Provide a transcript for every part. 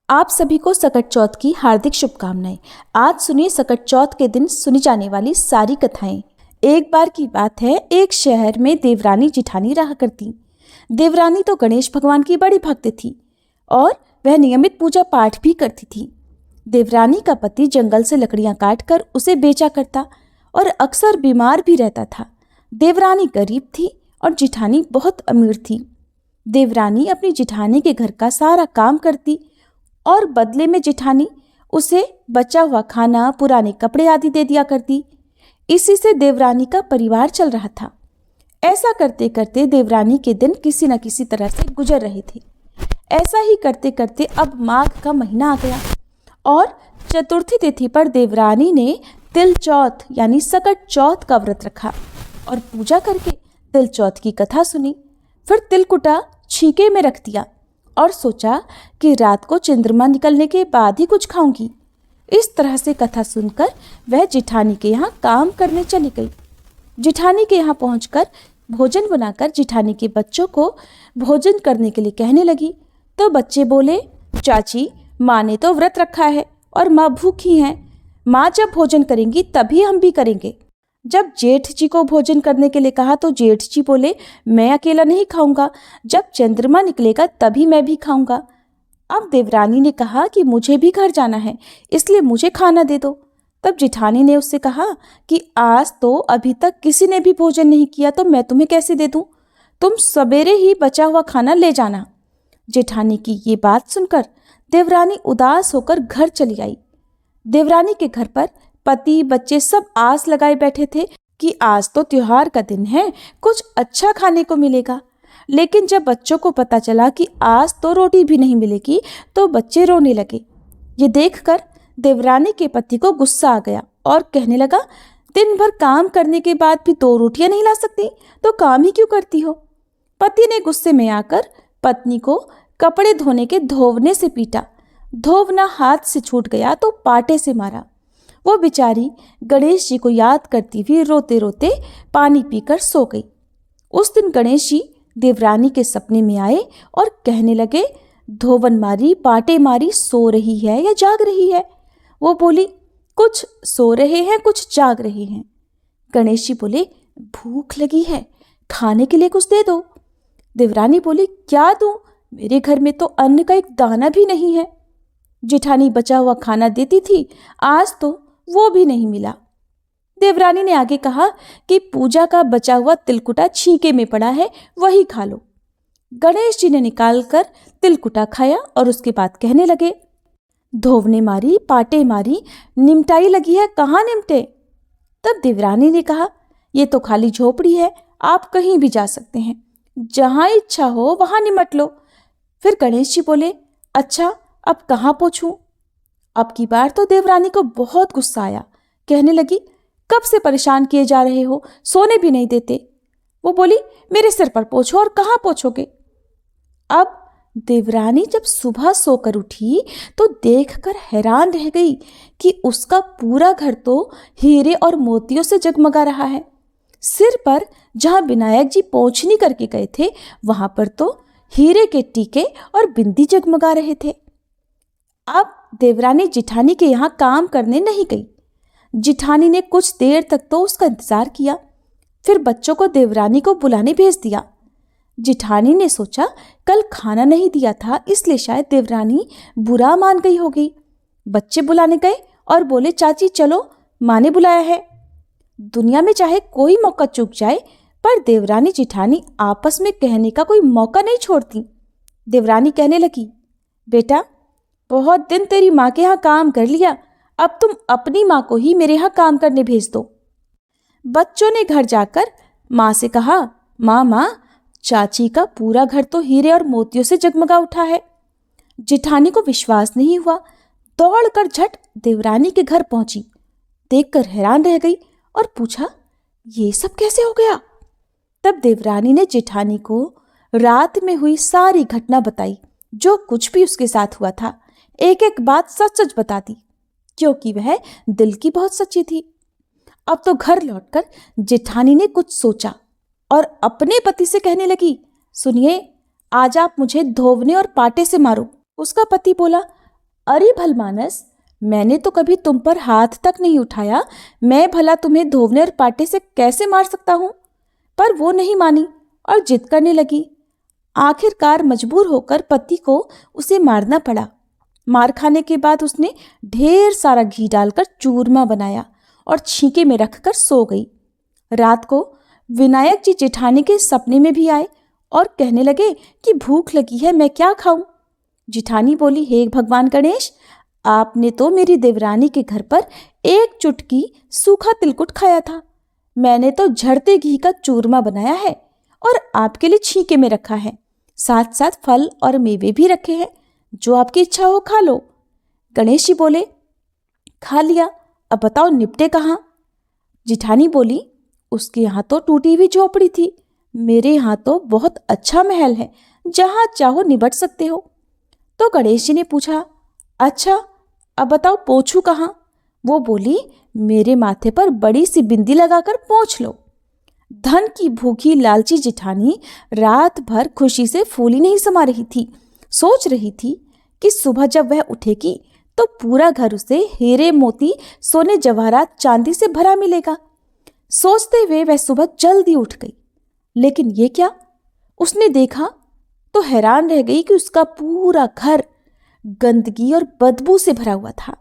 आप सभी को सकट चौथ की हार्दिक शुभकामनाएं। आज सुनिए सकट चौथ के दिन सुनी जाने वाली सारी कथाएं। एक बार की बात है, एक शहर में देवरानी जिठानी रहा करती। देवरानी तो गणेश भगवान की बड़ी भक्त थी और वह नियमित पूजा पाठ भी करती थी। देवरानी का पति जंगल से लकड़ियां काटकर उसे बेचा करता और अक्सर बीमार भी रहता था। देवरानी गरीब थी और जिठानी बहुत अमीर थी। देवरानी अपनी जिठानी के घर का सारा काम करती और बदले में जिठानी उसे बचा हुआ खाना, पुराने कपड़े आदि दे दिया करती। इसी से देवरानी का परिवार चल रहा था। ऐसा करते करते देवरानी के दिन किसी न किसी तरह से गुजर रहे थे। ऐसा ही करते करते अब माघ का महीना आ गया और चतुर्थी तिथि पर देवरानी ने तिल चौथ यानी सकट चौथ का व्रत रखा और पूजा करके तिल चौथ की कथा सुनी। फिर तिलकुटा छीके में रख दिया और सोचा कि रात को चंद्रमा निकलने के बाद ही कुछ खाऊंगी। इस तरह से कथा सुनकर वह जिठानी के यहाँ काम करने चली गई। जिठानी के यहाँ पहुंचकर भोजन बनाकर जिठानी के बच्चों को भोजन करने के लिए कहने लगी तो बच्चे बोले, चाची माँ ने तो व्रत रखा है और माँ भूखी हैं। माँ जब भोजन करेंगी तभी हम भी करेंगे। जब जेठ जी को भोजन करने के लिए कहा तो जेठ जी बोले, मैं अकेला नहीं खाऊंगा, जब चंद्रमा निकलेगा तभी मैं भी खाऊंगा। अब देवरानी ने कहा कि मुझे भी घर जाना है, इसलिए मुझे खाना दे दो। तब जिठानी ने उससे कहा कि आज तो अभी तक किसी ने भी भोजन नहीं किया तो मैं तुम्हें कैसे दे दूं? तुम सवेरे ही बचा हुआ खाना ले जाना। जेठानी की ये बात सुनकर देवरानी उदास होकर घर चली आई। देवरानी के घर पर पति बच्चे सब आस लगाए बैठे थे कि आज तो त्योहार का दिन है, कुछ अच्छा खाने को मिलेगा। लेकिन जब बच्चों को पता चला कि आज तो रोटी भी नहीं मिलेगी तो बच्चे रोने लगे। ये देखकर देवरानी के पति को गुस्सा आ गया और कहने लगा, दिन भर काम करने के बाद भी 2 रोटियां नहीं ला सकती तो काम ही क्यों करती हो? पति ने गुस्से में आकर पत्नी को कपड़े धोने के धोवने से पीटा। धोवना हाथ से छूट गया तो पाटे से मारा। वो बेचारी गणेश जी को याद करती हुई रोते रोते पानी पीकर सो गई। उस दिन गणेश जी देवरानी के सपने में आए और कहने लगे, धोवन मारी, पाटे मारी, सो रही है या जाग रही है? वो बोली, कुछ सो रहे हैं, कुछ जाग रहे हैं। गणेश जी बोले, भूख लगी है, खाने के लिए कुछ दे दो। देवरानी बोली, क्या दूं? मेरे घर में तो अन्न का एक दाना भी नहीं है। जेठानी बचा हुआ खाना देती थी, आज तो वो भी नहीं मिला। देवरानी ने आगे कहा कि पूजा का बचा हुआ तिलकुटा छीके में पड़ा है, वही खा लो। गणेश जी ने निकालकर तिलकुटा खाया और उसके बाद कहने लगे, धोवने मारी, पाटे मारी, निमटाई लगी है, कहाँ निमटे? तब देवरानी ने कहा, ये तो खाली झोपड़ी है, आप कहीं भी जा सकते हैं, जहां इच्छा हो वहां निमट लो। फिर गणेश जी बोले, अच्छा अब कहाँ पहुंचूं? अब की बार तो देवरानी को बहुत गुस्सा आया। कहने लगी, कब से परेशान किए जा रहे हो, सोने भी नहीं देते। वो बोली, मेरे सिर पर पोछो और कहाँ पोछोगे? अब देवरानी जब सुबह सोकर उठी तो देखकर हैरान रह गई कि उसका पूरा घर तो हीरे और मोतियों से जगमगा रहा है। सिर पर जहां विनायक जी पोंछनी करके गए थे वहां पर तो हीरे के टीके और बिंदी जगमगा रहे थे। अब देवरानी जिठानी के यहाँ काम करने नहीं गई। जिठानी ने कुछ देर तक तो उसका इंतजार किया, फिर बच्चों को देवरानी को बुलाने भेज दिया। जिठानी ने सोचा कल खाना नहीं दिया था इसलिए शायद देवरानी बुरा मान गई होगी। बच्चे बुलाने गए और बोले, चाची चलो, माँ ने बुलाया है। दुनिया में चाहे कोई मौका चूक जाए पर देवरानी जिठानी आपस में कहने का कोई मौका नहीं छोड़ती। देवरानी कहने लगी, बेटा बहुत दिन तेरी माँ के यहाँ काम कर लिया, अब तुम अपनी माँ को ही मेरे यहाँ काम करने भेज दो। बच्चों ने घर जाकर माँ से कहा, माँ, चाची का पूरा घर तो हीरे और मोतियों से जगमगा उठा है। जिठानी को विश्वास नहीं हुआ, दौड़कर झट देवरानी के घर पहुंची। देखकर हैरान रह गई और पूछा, ये सब कैसे हो गया? तब देवरानी ने जिठानी को रात में हुई सारी घटना बताई, जो कुछ भी उसके साथ हुआ था। एक एक बात सच सच बता दी, क्योंकि वह दिल की बहुत सच्ची थी। अब तो घर लौटकर जेठानी ने कुछ सोचा और अपने पति से कहने लगी, सुनिए, आज आप मुझे धोवने और पाटे से मारो। उसका पति बोला, अरे भलमानस, मैंने तो कभी तुम पर हाथ तक नहीं उठाया, मैं भला तुम्हें धोवने और पाटे से कैसे मार सकता हूँ। पर वो नहीं मानी और जिद करने लगी। आखिरकार मजबूर होकर पति को उसे मारना पड़ा। मार खाने के बाद उसने ढेर सारा घी डालकर चूरमा बनाया और छींके में रखकर सो गई। रात को विनायक जी जेठानी के सपने में भी आए और कहने लगे कि भूख लगी है, मैं क्या खाऊं। जेठानी बोली, हे भगवान गणेश, आपने तो मेरी देवरानी के घर पर एक चुटकी सूखा तिलकुट खाया था, मैंने तो झड़ते घी का चूरमा बनाया है और आपके लिए छींके में रखा है, साथ साथ फल और मेवे भी रखे हैं, जो आपकी इच्छा हो खा लो। गणेश जी बोले, खा लिया, अब बताओ निपटे कहाँ। जेठानी बोली, उसके यहाँ तो टूटी हुई झोपड़ी थी, मेरे यहाँ तो बहुत अच्छा महल है, जहाँ चाहो निबट सकते हो। तो गणेश जी ने पूछा, अच्छा अब बताओ पोंछू कहाँ। वो बोली, मेरे माथे पर बड़ी सी बिंदी लगाकर पोंछ लो। धन की भूखी लालची जेठानी रात भर खुशी से फूली नहीं समा रही थी। सोच रही थी कि सुबह जब वह उठेगी तो पूरा घर उसे हीरे मोती सोने जवाहरात चांदी से भरा मिलेगा। सोचते हुए वह सुबह जल्दी उठ गई। लेकिन ये क्या, उसने देखा तो हैरान रह गई कि उसका पूरा घर गंदगी और बदबू से भरा हुआ था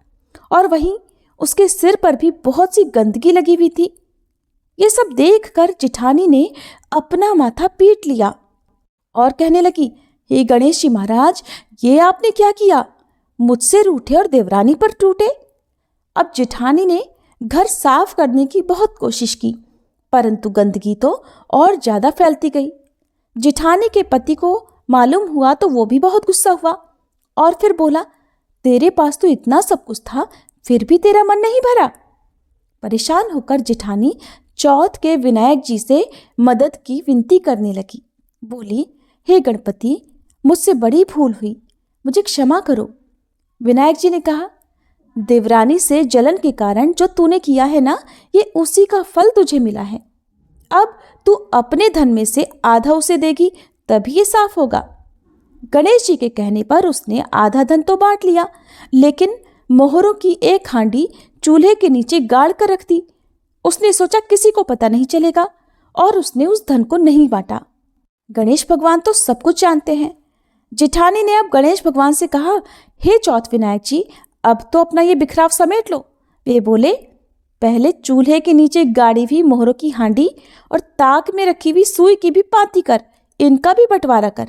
और वहीं उसके सिर पर भी बहुत सी गंदगी लगी हुई थी। ये सब देखकर जेठानी ने अपना माथा पीट लिया और कहने लगी, हे गणेश जी महाराज, ये आपने क्या किया, मुझसे रूठे और देवरानी पर टूटे। अब जेठानी ने घर साफ करने की बहुत कोशिश की, परंतु गंदगी तो और ज्यादा फैलती गई। जेठानी के पति को मालूम हुआ तो वो भी बहुत गुस्सा हुआ और फिर बोला, तेरे पास तो इतना सब कुछ था, फिर भी तेरा मन नहीं भरा। परेशान होकर जेठानी चौथ के विनायक जी से मदद की विनती करने लगी। बोली, हे गणपति, मुझसे बड़ी भूल हुई, मुझे क्षमा करो। विनायक जी ने कहा, देवरानी से जलन के कारण जो तूने किया है ना, ये उसी का फल तुझे मिला है। अब तू अपने धन में से आधा उसे देगी, तभी ये साफ होगा। गणेश जी के कहने पर उसने आधा धन तो बांट लिया, लेकिन मोहरों की एक हांडी चूल्हे के नीचे गाड़ कर रख दी। उसने सोचा किसी को पता नहीं चलेगा और उसने उस धन को नहीं बांटा। गणेश भगवान तो सब कुछ जानते हैं। जेठानी ने अब गणेश भगवान से कहा, हे चौथ विनायक जी, अब तो अपना ये बिखराव समेट लो। वे बोले, पहले चूल्हे के नीचे गाड़ी हुई मोहरों की हांडी और ताक में रखी हुई सुई की भी पाती कर, इनका भी बंटवारा कर।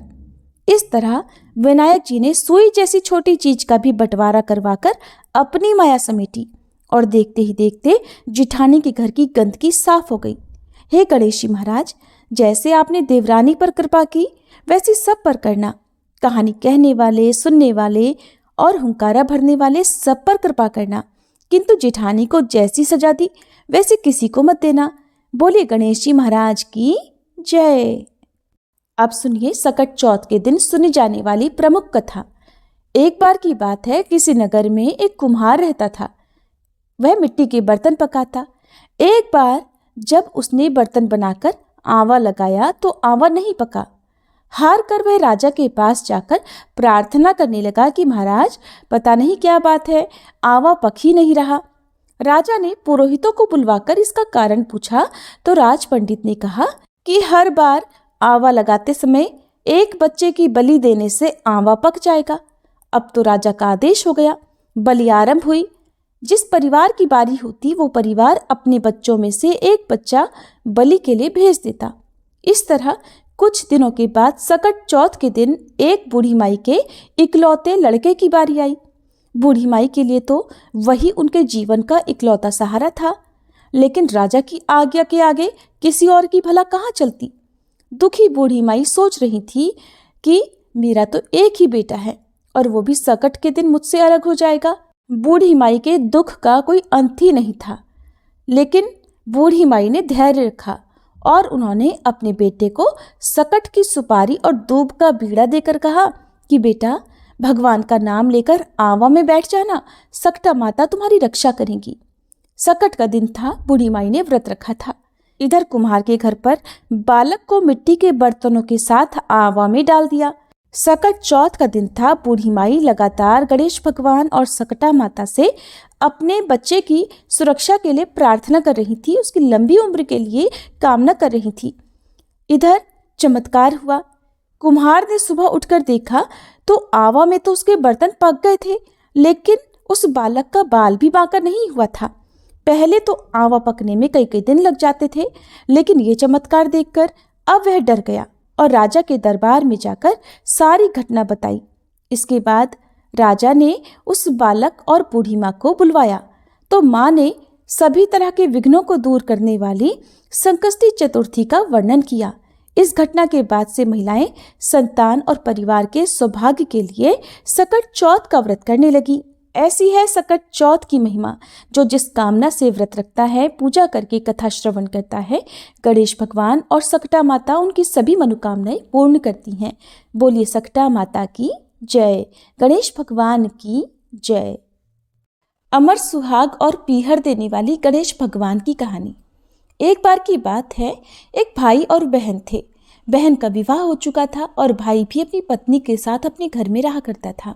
इस तरह विनायक जी ने सुई जैसी छोटी चीज का भी बंटवारा करवाकर अपनी माया समेटी और देखते ही देखते जेठानी के घर की गंदगी साफ हो गई। हे गणेश जी महाराज, जैसे आपने देवरानी पर कृपा की, वैसी सब पर करना। कहानी कहने वाले, सुनने वाले और हुंकारा भरने वाले सब पर कृपा करना, किंतु जेठानी को जैसी सजा दी वैसे किसी को मत देना। बोलिए गणेश जी महाराज की जय। अब सुनिए सकट चौथ के दिन सुनी जाने वाली प्रमुख कथा। एक बार की बात है, किसी नगर में एक कुम्हार रहता था। वह मिट्टी के बर्तन पकाता। एक बार जब उसने बर्तन बनाकर आंवा लगाया तो आंवा नहीं पका। हार कर वह राजा के पास जाकर प्रार्थना करने लगा कि महाराज, पता नहीं क्या बात है, आंवा पक ही नहीं रहा। राजा ने पुरोहितों को बुलवाकर इसका कारण पूछा तो राज पंडित ने कहा कि हर बार आंवा लगाते समय एक बच्चे की बलि देने से आंवा पक जाएगा। अब तो राजा का आदेश हो गया, बलि आरंभ हुई। जिस परिवार की बारी होती वो परिवार अपने बच्चों में से एक बच्चा बलि के लिए भेज देता। इस तरह कुछ दिनों के बाद सकट चौथ के दिन एक बूढ़ी माई के इकलौते लड़के की बारी आई। बूढ़ी माई के लिए तो वही उनके जीवन का इकलौता सहारा था, लेकिन राजा की आज्ञा के आगे किसी और की भला कहाँ चलती। दुखी बूढ़ी माई सोच रही थी कि मेरा तो एक ही बेटा है और वो भी सकट के दिन मुझसे अलग हो जाएगा। बूढ़ी माई के दुख का कोई अंत ही नहीं था, लेकिन बूढ़ी माई ने धैर्य रखा और उन्होंने अपने बेटे को सकट की सुपारी और दूब का बीड़ा देकर कहा कि बेटा, भगवान का नाम लेकर आंवा में बैठ जाना, सकटा माता तुम्हारी रक्षा करेंगी। सकट का दिन था, बूढ़ी माई ने व्रत रखा था। इधर कुम्हार के घर पर बालक को मिट्टी के बर्तनों के साथ आंवा में डाल दिया। सकट चौथ का दिन था। बूढ़ी माई लगातार गणेश भगवान और सकटा माता से अपने बच्चे की सुरक्षा के लिए प्रार्थना कर रही थी, उसकी लंबी उम्र के लिए कामना कर रही थी। इधर चमत्कार हुआ। कुम्हार ने सुबह उठकर देखा तो आवा में तो उसके बर्तन पक गए थे, लेकिन उस बालक का बाल भी बांका नहीं हुआ था। पहले तो आवा पकने में कई कई दिन लग जाते थे, लेकिन ये चमत्कार देखकर अब वह डर गया और राजा के दरबार में जाकर सारी घटना बताई। इसके बाद राजा ने उस बालक और बूढ़ी माँ को बुलवाया तो माँ ने सभी तरह के विघ्नों को दूर करने वाली संकष्टी चतुर्थी का वर्णन किया। इस घटना के बाद से महिलाएं संतान और परिवार के सौभाग्य के लिए सकट चौथ का व्रत करने लगी। ऐसी है सकट चौथ की महिमा। जो जिस कामना से व्रत रखता है, पूजा करके कथा श्रवण करता है, गणेश भगवान और सकटा माता उनकी सभी मनोकामनाएं पूर्ण करती हैं। बोलिए सकटा माता की जय, गणेश भगवान की जय। अमर सुहाग और पीहर देने वाली गणेश भगवान की कहानी। एक बार की बात है, एक भाई और बहन थे। बहन का विवाह हो चुका था और भाई भी अपनी पत्नी के साथ अपने घर में रहा करता था।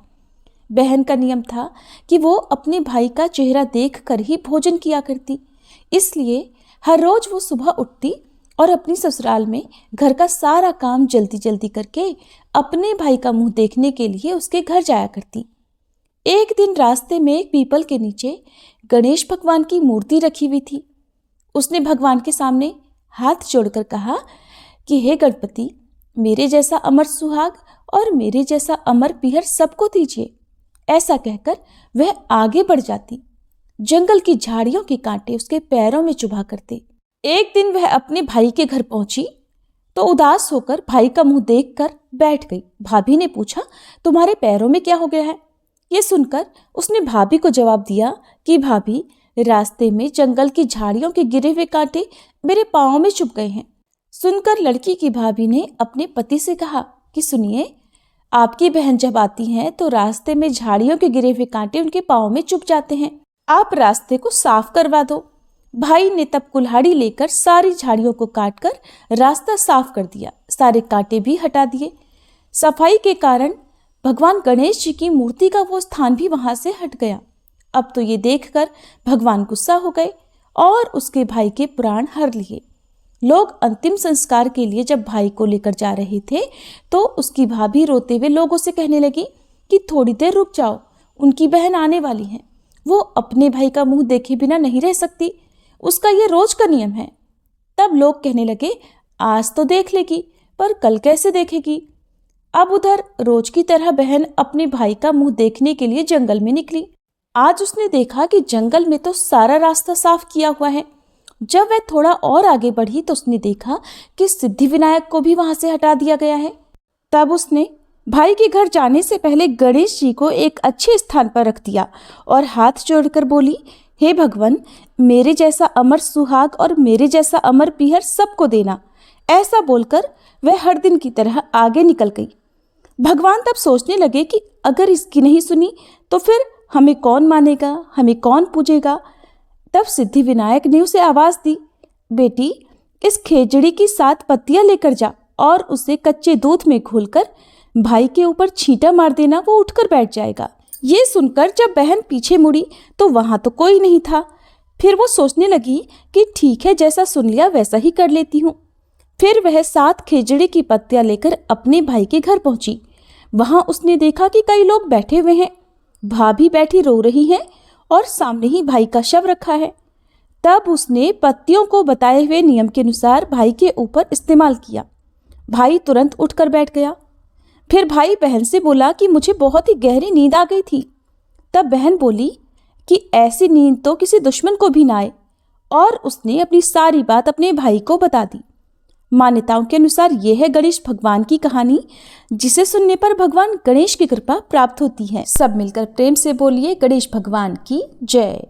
बहन का नियम था कि वो अपने भाई का चेहरा देखकर ही भोजन किया करती, इसलिए हर रोज वो सुबह उठती और अपनी ससुराल में घर का सारा काम जल्दी जल्दी करके अपने भाई का मुंह देखने के लिए उसके घर जाया करती। एक दिन रास्ते में एक पीपल के नीचे गणेश भगवान की मूर्ति रखी हुई थी। उसने भगवान के सामने हाथ जोड़कर कहा कि हे गणपति, मेरे जैसा अमर सुहाग और मेरे जैसा अमर पीहर सबको दीजिए। ऐसा कहकर वह आगे बढ़ जाती। जंगल की झाड़ियों के कांटे उसके पैरों में चुभा करते। एक दिन वह अपने भाई के घर पहुंची तो उदास होकर भाई का मुंह देखकर बैठ गई। भाभी ने पूछा, तुम्हारे पैरों में क्या हो गया है? ये सुनकर उसने भाभी को जवाब दिया कि भाभी, रास्ते में जंगल की झाड़ियों के गिरे हुए कांटे मेरे पांव में चुभ गए हैं। सुनकर लड़की की भाभी ने अपने पति से कहा कि सुनिए, आपकी बहन जब आती हैं तो रास्ते में झाड़ियों के गिरे हुए कांटे उनके पांव में चुभ जाते हैं, आप रास्ते को साफ करवा दो। भाई ने तब कुल्हाड़ी लेकर सारी झाड़ियों को काटकर रास्ता साफ कर दिया, सारे कांटे भी हटा दिए। सफाई के कारण भगवान गणेश जी की मूर्ति का वो स्थान भी वहां से हट गया। अब तो ये देखकर भगवान गुस्सा हो गए और उसके भाई के प्राण हर लिए। लोग अंतिम संस्कार के लिए जब भाई को लेकर जा रहे थे तो उसकी भाभी रोते हुए लोगों से कहने लगी कि थोड़ी देर रुक जाओ, उनकी बहन आने वाली है, वो अपने भाई का मुंह देखे बिना नहीं रह सकती, उसका ये रोज का नियम है। तब लोग कहने लगे, आज तो देख लेगी पर कल कैसे देखेगी। अब उधर रोज की तरह बहन अपने भाई का मुंह देखने के लिए जंगल में निकली। आज उसने देखा कि जंगल में तो सारा रास्ता साफ किया हुआ है। जब वह थोड़ा और आगे बढ़ी तो उसने देखा कि सिद्धि विनायक को भी वहां से हटा दिया गया है। तब उसने भाई के घर जाने से पहले गणेश जी को एक अच्छे स्थान पर रख दिया और हाथ जोड़कर बोली, हे भगवान, मेरे जैसा अमर सुहाग और मेरे जैसा अमर पीहर सबको देना। ऐसा बोलकर वह हर दिन की तरह आगे निकल गई। भगवान तब सोचने लगे कि अगर इसकी नहीं सुनी तो फिर हमें कौन मानेगा, हमें कौन पूजेगा। तब सिद्धि विनायक ने उसे आवाज दी, बेटी, इस खेजड़ी की 7 पत्तियां लेकर जा और उसे कच्चे दूध में घोलकर भाई के ऊपर छींटा मार देना, वो उठकर बैठ जाएगा। ये सुनकर जब बहन पीछे मुड़ी तो वहां तो कोई नहीं था। फिर वो सोचने लगी कि ठीक है, जैसा सुन लिया वैसा ही कर लेती हूँ। फिर वह 7 खेजड़ी की पत्तियां लेकर अपने भाई के घर पहुंची। वहां उसने देखा कि कई लोग बैठे हुए हैं, भाभी बैठी रो रही है और सामने ही भाई का शव रखा है। तब उसने पत्तियों को बताए हुए नियम के अनुसार भाई के ऊपर इस्तेमाल किया। भाई तुरंत उठकर बैठ गया। फिर भाई बहन से बोला कि मुझे बहुत ही गहरी नींद आ गई थी। तब बहन बोली कि ऐसी नींद तो किसी दुश्मन को भी ना आए, और उसने अपनी सारी बात अपने भाई को बता दी। मान्यताओं के अनुसार यह है गणेश भगवान की कहानी, जिसे सुनने पर भगवान गणेश की कृपा प्राप्त होती है। सब मिलकर प्रेम से बोलिए, गणेश भगवान की जय।